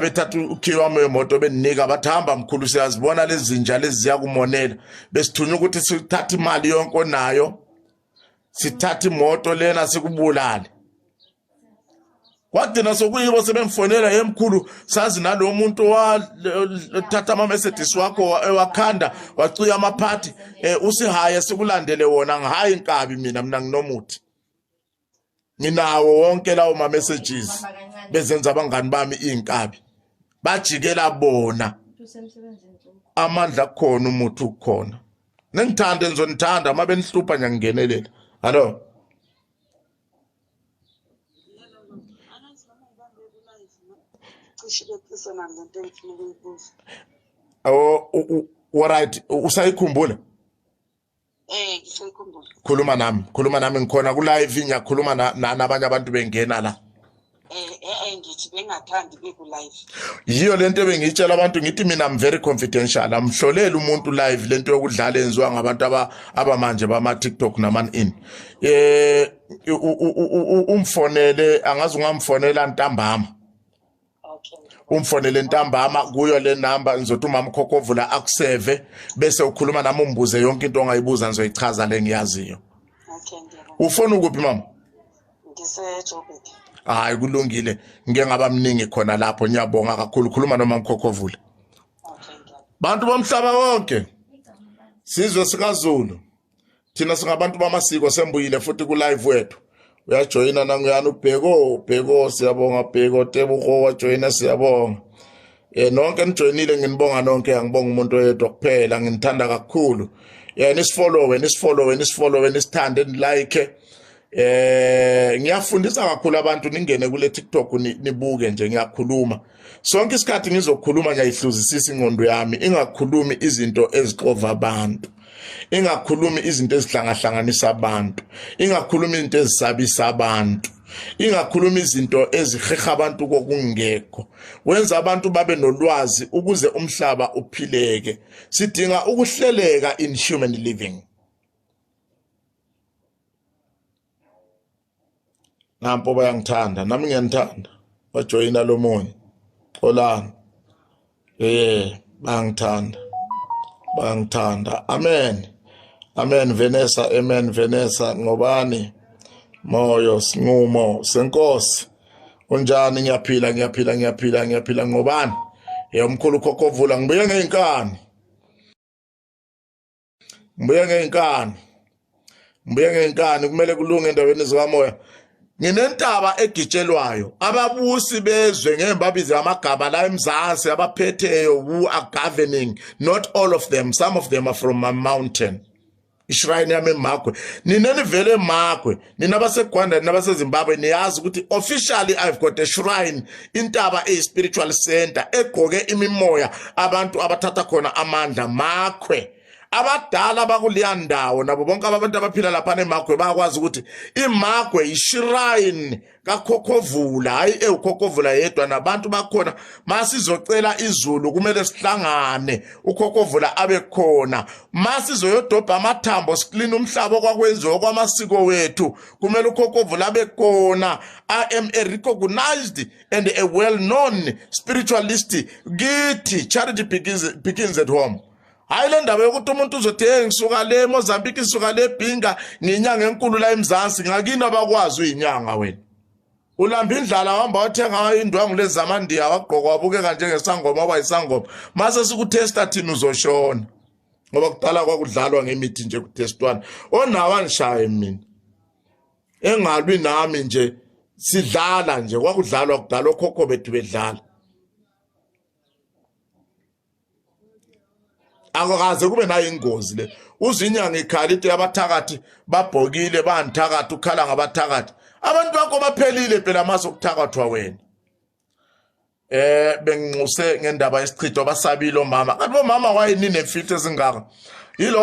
bethatha ukhiwa wemoto beninika bathamba mkhulu siyazibona lezi zinja lezi ziyakumonela besithunya ukuthi sithatha imali yonke onayo sithatha imoto lena sikubulale kwagcina sokuyibo sebemfonela yemkhulu sazi nalo muntu wathatha ama messages wakho wakhanda wacuya amaphathi usihaya sikulandele wona ngihayi inkabi mina nginomuthi nginawo wonke lawo ma messages bezenza abangani bami inkabi bajikela bona amandla khona umuthi ukhona nengithanda ngizonithanda uma benihlupha ngiyangenelela hallo right usayikhumbula ngisayikhumbula khuluma nami ngikhona ku live ngiyakhuluma nabanye abantu bengena la ngithi bengathandi beku live yiyo lento bengitshela abantu ngithi mina I'm very confidential amhlolela umuntu live lento yokudlala enziwa ngabantu abamanje bama TikTok naman in umfonele angazi ungamfonela ntambama umfonele ntambama kuyo le number ngizothi umama Khokhovula akuseve bese ukhuluma nami umbuze yonke into ongayibuza ngizoyichaza le ngiyaziyo ufona ukuphi mama ngiseJoburg hayi kulungile ngeke ngaba mningi khona lapho ngiyabonga kakhulu khuluma nomama Khokhovula bantu bomhlaba wonke sizwe sikaZulu thina singabantu bamasiko sembuyile futhi ku live wethu uyajoyina nanguyana ubheko siyabonga bheko Tebogo wajoyina siyabonga nonke nijoyinile nginibonga nonke angibonga umuntu oyedwa kuphela nginithanda kakhulu nisifollowe nisithande nilike ngiyafundisa kakhulu abantu ningene kule TikTok nibuke nje ngiyakhuluma sonke isikhathi ngizokhuluma ngiyayihluzisisa ingqondo yami ingakhulumi izinto ezixova abantu ingakhulumi izinto ezihlangahlanganisa abantu ingakhulumi izinto ezisabisa abantu ingakhulumi izinto eziheha abantu kokungekho wenza abantu babe nolwazi ukuze umhlaba uphileke sidinga ukuhleleka in human living nampo bayangithanda nami ngiyanithanda wajoyina lo moya xolani bangithanda amen Vanessa amen Vanessa ngobani moyo sinqumo senkosi unjani ngiyaphila ngobani umkhulu Khokhovula ngibuye ngeinkani kumele kulunge endaweni zikamoya nginentaba egitshelwayo ababusi bezwe ngembabizi amagaba la eMzansi abaphetheyo who are governing not all of them some of them are from a mountain ishrine yami eMagwe nineni vele eMagwe nina baseGwanda nina baseZimbabwe niyazi ukuthi officially I've got a shrine intaba a spiritual center egqoke imimoya abantu abathatha khona amandla Magwe abadala bakuleya ndawo nabo bonke abantu abaphila lapha eMagwe bayakwazi ukuthi iMagwe ishrine kaKhokhovula hayi uKhokhovula yedwa nabantu bakhona masizocela izulu kumele sihlangane uKhokhovula abe khona masizoyodobha amathambo siklina umhlaba kwakwenziwa kwamasiko wethu kumele uKhokhovula abe khona I am a recognized and a well-known spiritualist githi charity begins at home hayi le ndaba yokuthi umuntu uzothe ngisuka le Mozambique ngisuka le Bhinga nginyanga enkulu la eMzansi ngakini abakwazi uyinyanga wena ulamba indlala wahamba wathenga indwangu lezi zamandiya wagqoka wabukeka njengesangoma wayisangoma mase sikutesta thina uzoshona ngoba kudala kwakudlalwa ngemithi nje kutestwana onawa ngishaye mina engalwi nami nje sidlala nje kwakudlalwa kudala okhokho bethu bedlala akukaze kube nayo ingozi le uzinyanga ikhaliti abathakathi babhokile banthakathi ukhala ngabathakathi abantu bakho baphelile phela mase ukuthakathwa wena benginxuse ngendaba yesichitho basabile omama kanti bomama wayini nemfihlo ezingaka yilo